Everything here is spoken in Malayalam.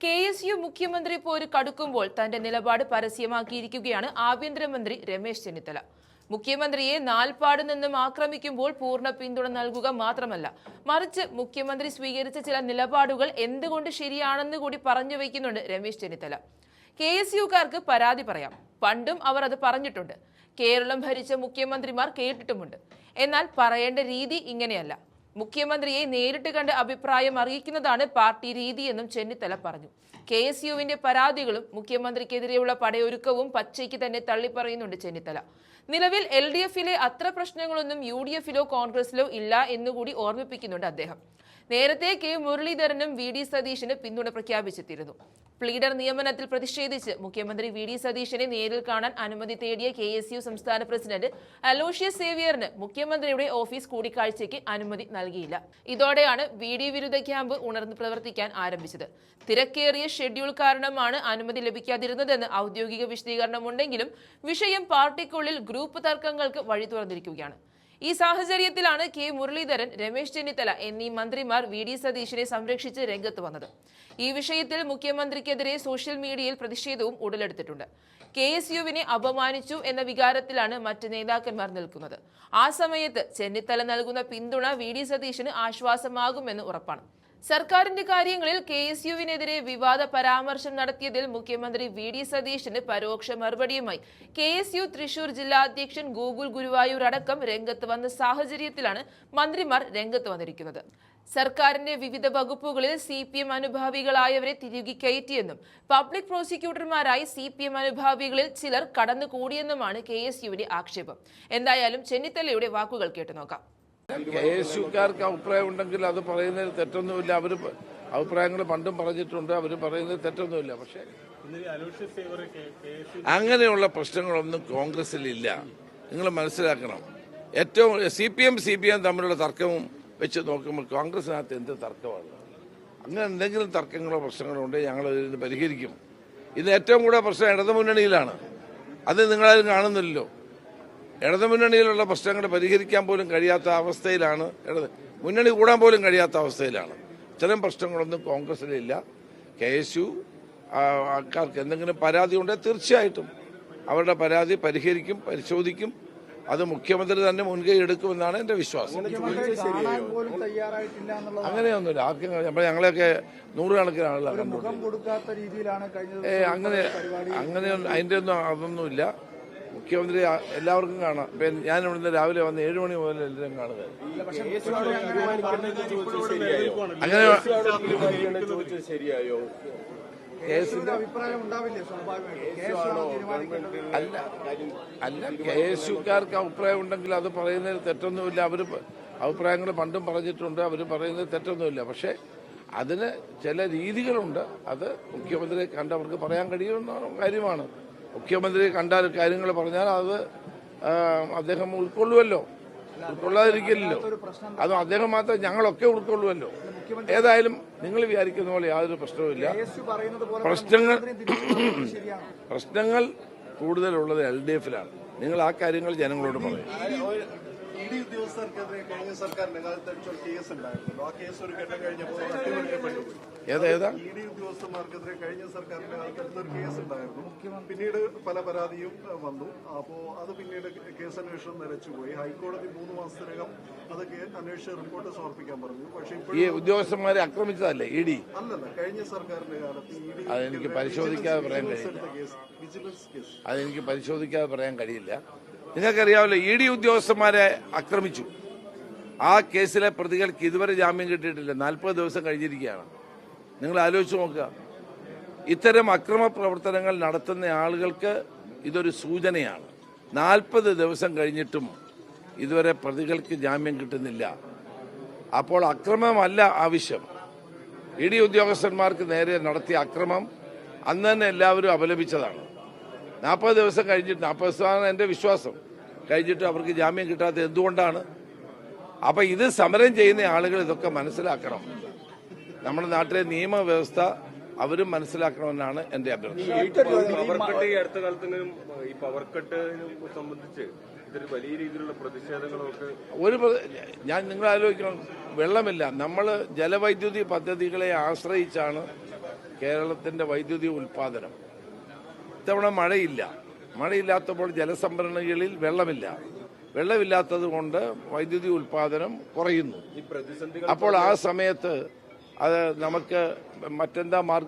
KSU മുഖ്യമന്ത്രി പോര് കടുക്കുമ്പോൾ തന്റെ നിലപാട് പരസ്യമാക്കിയിരിക്കുകയാണ് ആഭ്യന്തരമന്ത്രി രമേശ് ചെന്നിത്തല. മുഖ്യമന്ത്രിയെ നാൽപ്പാട് നിന്നും ആക്രമിക്കുമ്പോൾ പൂർണ്ണ പിന്തുണ നൽകുക മാത്രമല്ല, മറിച്ച് മുഖ്യമന്ത്രി സ്വീകരിച്ച ചില നിലപാടുകൾ എന്തുകൊണ്ട് ശരിയാണെന്ന് കൂടി പറഞ്ഞു വയ്ക്കുന്നുണ്ട് രമേശ് ചെന്നിത്തല. KSUക്കാർക്ക് പരാതി പറയാം, പണ്ടും അവർ അത് പറഞ്ഞിട്ടുണ്ട്. കേരളം ഭരിച്ച മുഖ്യമന്ത്രിമാർ കേട്ടിട്ടുമുണ്ട്. എന്നാൽ പറയേണ്ട രീതി ഇങ്ങനെയല്ല. മുഖ്യമന്ത്രിയെ നേരിട്ട് കണ്ട് അഭിപ്രായം അറിയിക്കുന്നതാണ് പാർട്ടി രീതിയെന്നും ചെന്നിത്തല പറഞ്ഞു. KSUവിന്റെ പരാതികളും മുഖ്യമന്ത്രിക്കെതിരെയുള്ള പടയൊരുക്കവും പച്ചയ്ക്ക് തന്നെ തള്ളിപ്പറയുന്നുണ്ട് ചെന്നിത്തല. നിലവിൽ LDFിലെ അത്ര പ്രശ്നങ്ങളൊന്നും UDFിലോ കോൺഗ്രസിലോ ഇല്ല എന്നുകൂടി ഓർമ്മിപ്പിക്കുന്നുണ്ട് അദ്ദേഹം. നേരത്തെ K മുരളീധരനും VD സതീശന് പിന്തുണ പ്രഖ്യാപിച്ചെത്തിയിരുന്നു. പ്ലീഡർ നിയമനത്തിൽ പ്രതിഷേധിച്ച് മുഖ്യമന്ത്രി VD സതീശനെ നേരിൽ കാണാൻ അനുമതി തേടിയ KSU സംസ്ഥാന പ്രസിഡന്റ് അലോഷ്യസ് സേവ്യറിന് മുഖ്യമന്ത്രിയുടെ ഓഫീസ് കൂടിക്കാഴ്ചയ്ക്ക് അനുമതി നൽകിയില്ല. ഇതോടെയാണ് VD വിരുദ്ധ ക്യാമ്പ് ഉണർന്ന് പ്രവർത്തിക്കാൻ ആരംഭിച്ചത്. തിരക്കേറിയ ഷെഡ്യൂൾ കാരണമാണ് അനുമതി ലഭിക്കാതിരുന്നതെന്ന് ഔദ്യോഗിക വിശദീകരണമുണ്ടെങ്കിലും വിഷയം പാർട്ടിക്കുള്ളിൽ ഗ്രൂപ്പ് തർക്കങ്ങൾക്ക് വഴി തുറന്നിരിക്കുകയാണ്. ഈ സാഹചര്യത്തിലാണ് K മുരളീധരൻ, രമേശ് ചെന്നിത്തല എന്നീ മന്ത്രിമാർ VD സതീശനെ സംരക്ഷിച്ച് രംഗത്ത് വന്നത്. ഈ വിഷയത്തിൽ മുഖ്യമന്ത്രിക്കെതിരെ സോഷ്യൽ മീഡിയയിൽ പ്രതിഷേധവും ഉടലെടുത്തിട്ടുണ്ട്. KSUവിനെ അപമാനിച്ചു എന്ന വികാരത്തിലാണ് മറ്റ് നേതാക്കന്മാർ നിൽക്കുന്നത്. ആ സമയത്ത് ചെന്നിത്തല നൽകുന്ന പിന്തുണ VD സതീശന് ആശ്വാസമാകുമെന്ന് ഉറപ്പാണ്. സർക്കാരിന്റെ കാര്യങ്ങളിൽ KSUവിനെതിരെ വിവാദ പരാമർശം നടത്തിയതിൽ മുഖ്യമന്ത്രി VD സതീശന് പരോക്ഷ മറുപടിയുമായി KSU തൃശൂർ ജില്ലാ അധ്യക്ഷൻ ഗോകുൽ ഗുരുവായൂർ അടക്കം രംഗത്ത് വന്ന സാഹചര്യത്തിലാണ് മന്ത്രിമാർ രംഗത്ത് വന്നിരിക്കുന്നത്. സർക്കാരിന്റെ വിവിധ വകുപ്പുകളിൽ CPM അനുഭാവികളായവരെ തിരികെ കയറ്റിയെന്നും പബ്ലിക് പ്രോസിക്യൂട്ടർമാരായി CPM അനുഭാവികളിൽ ചിലർ കടന്നുകൂടിയെന്നുമാണ് KSUവിന്റെ ആക്ഷേപം. എന്തായാലും ചെന്നിത്തലയുടെ വാക്കുകൾ കേട്ടു നോക്കാം. KSUക്കാർക്ക് അഭിപ്രായം ഉണ്ടെങ്കിൽ അത് പറയുന്നതിൽ തെറ്റൊന്നുമില്ല. അവർ അഭിപ്രായങ്ങൾ പണ്ടും പറഞ്ഞിട്ടുണ്ട്, അവർ പറയുന്നതിൽ തെറ്റൊന്നുമില്ല. പക്ഷേ അങ്ങനെയുള്ള പ്രശ്നങ്ങളൊന്നും കോൺഗ്രസിലില്ല. നിങ്ങൾ മനസ്സിലാക്കണം. ഏറ്റവും CPM തമ്മിലുള്ള തർക്കവും വെച്ച് നോക്കുമ്പോൾ കോൺഗ്രസിനകത്ത് എന്ത് തർക്കമാണ്? അങ്ങനെ എന്തെങ്കിലും തർക്കങ്ങളോ പ്രശ്നങ്ങളോ ഉണ്ടെങ്കിൽ ഞങ്ങൾ ഇത് പരിഹരിക്കും. ഇത് ഏറ്റവും കൂടുതൽ പ്രശ്നം ഇടതുമുന്നണിയിലാണ്. അത് നിങ്ങളാരും കാണുന്നില്ലല്ലോ. ഇടതുമുന്നണിയിലുള്ള പ്രശ്നങ്ങൾ പരിഹരിക്കാൻ പോലും കഴിയാത്ത അവസ്ഥയിലാണ്, മുന്നണി കൂടാൻ പോലും കഴിയാത്ത അവസ്ഥയിലാണ്. ഇത്തരം പ്രശ്നങ്ങളൊന്നും കോൺഗ്രസിലില്ല. KSU ആൾക്കാർക്ക് എന്തെങ്കിലും പരാതി ഉണ്ടെങ്കിൽ തീർച്ചയായിട്ടും അവരുടെ പരാതി പരിഹരിക്കും, പരിശോധിക്കും. അത് മുഖ്യമന്ത്രി തന്നെ മുൻകൈ എടുക്കുമെന്നാണ് എന്റെ വിശ്വാസം. അങ്ങനെയൊന്നുമില്ല. ആർക്കും ഞങ്ങളെയൊക്കെ നൂറുകണക്കിന് ആളുകളാണ്. അങ്ങനെ അതിന്റെ ഒന്നും അതൊന്നുമില്ല. മുഖ്യമന്ത്രി എല്ലാവർക്കും കാണാം. ഞാൻ ഇവിടുന്ന് രാവിലെ വന്ന് 7 മണി മുതൽ എല്ലാവരും കാണുക. അങ്ങനെ അല്ല, KSUക്കാർക്ക് അഭിപ്രായം ഉണ്ടെങ്കിൽ അത് പറയുന്നതിൽ തെറ്റൊന്നുമില്ല. അവർ അഭിപ്രായങ്ങൾ പണ്ടും പറഞ്ഞിട്ടുണ്ട്, അവർ പറയുന്നതിൽ തെറ്റൊന്നുമില്ല. പക്ഷേ അതിന് ചില രീതികളുണ്ട്. അത് മുഖ്യമന്ത്രിയെ കണ്ടവർക്ക് പറയാൻ കഴിയുന്ന കാര്യമാണ്. മുഖ്യമന്ത്രി കണ്ടാൽ കാര്യങ്ങൾ പറഞ്ഞാൽ അത് അദ്ദേഹം ഉൾക്കൊള്ളുമല്ലോ, ഉൾക്കൊള്ളാതിരിക്കില്ലല്ലോ. അതും അദ്ദേഹം മാത്രം, ഞങ്ങളൊക്കെ ഉൾക്കൊള്ളുമല്ലോ. ഏതായാലും നിങ്ങൾ വിചാരിക്കുന്ന പോലെ യാതൊരു പ്രശ്നവുമില്ല. പ്രശ്നങ്ങൾ കൂടുതലുള്ളത് LDFിലാണ്. നിങ്ങൾ ആ കാര്യങ്ങൾ ജനങ്ങളോട് പറയും. ഏതാ ഉദ്യോഗസ്ഥന്മാർക്കെതിരെ കഴിഞ്ഞ സർക്കാരിന്റെ കാലത്ത് കേസ് ഉണ്ടായിരുന്നു. പിന്നീട് പല പരാതിയും വന്നു. അപ്പോ അത് പിന്നീട് കേസന്വേഷണം നിലച്ചുപോയി. ഹൈക്കോടതി 3 മാസത്തിനകം അത് അന്വേഷിച്ച റിപ്പോർട്ട് സമർപ്പിക്കാൻ പറഞ്ഞു. പക്ഷേ ഈ ഉദ്യോഗസ്ഥന്മാരെ ആക്രമിച്ചതല്ലേ ED? അല്ലല്ല, കഴിഞ്ഞ സർക്കാരിന്റെ കാലത്ത് അതെനിക്ക് പരിശോധിക്കാതെ പറയാൻ കഴിയില്ല. വിജിലൻസ് കേസ് അതെനിക്ക് പരിശോധിക്കാതെ പറയാൻ കഴിയില്ല. നിങ്ങൾക്കറിയാമല്ലോ, ED ഉദ്യോഗസ്ഥന്മാരെ ആക്രമിച്ചു. ആ കേസിലെ പ്രതികൾക്ക് ഇതുവരെ ജാമ്യം കിട്ടിയിട്ടില്ല. 40 ദിവസം കഴിഞ്ഞിരിക്കുകയാണ്. നിങ്ങൾ ആലോചിച്ച് നോക്കുക. ഇത്തരം അക്രമ പ്രവർത്തനങ്ങൾ നടത്തുന്ന ആളുകൾക്ക് ഇതൊരു സൂചനയാണ്. 40 ദിവസം കഴിഞ്ഞിട്ടും ഇതുവരെ പ്രതികൾക്ക് ജാമ്യം കിട്ടുന്നില്ല. അപ്പോൾ അക്രമമല്ല ആവശ്യം. ED ഉദ്യോഗസ്ഥന്മാർക്ക് നേരെ നടത്തിയ അക്രമം അന്ന് തന്നെ എല്ലാവരും അപലപിച്ചതാണ്. 40 ദിവസം കഴിഞ്ഞിട്ട്, 40 ദിവസമാണ് എൻ്റെ വിശ്വാസം, കഴിഞ്ഞിട്ട് അവർക്ക് ജാമ്യം കിട്ടാത്ത എന്തുകൊണ്ടാണ്? അപ്പം ഇത് സമരം ചെയ്യുന്ന ആളുകൾ ഇതൊക്കെ മനസ്സിലാക്കണം. നമ്മുടെ നാട്ടിലെ നിയമവ്യവസ്ഥ അവരും മനസ്സിലാക്കണമെന്നാണ് എൻ്റെ അഭ്യർത്ഥന. അടുത്ത കാലത്ത് ഈ പവർ കട്ട് സംബന്ധിച്ച് വലിയ രീതിയിലുള്ള പ്രതിഷേധങ്ങളൊക്കെ നിങ്ങൾ ആലോചിക്കണം. വെള്ളമില്ല. നമ്മൾ ജലവൈദ്യുതി പദ്ധതികളെ ആശ്രയിച്ചാണ് കേരളത്തിന്റെ വൈദ്യുതി ഉൽപാദനം. ഇത്തവണ മഴയില്ല. മഴയില്ലാത്തപ്പോൾ ജലസംഭരണികളിൽ വെള്ളമില്ലാത്തത് കൊണ്ട് വൈദ്യുതി ഉൽപാദനം കുറയുന്നു. ഈ പ്രതിസന്ധികൾ അപ്പോൾ ആ സമയത്ത് അത് നമുക്ക് മറ്റെന്താ മാർഗം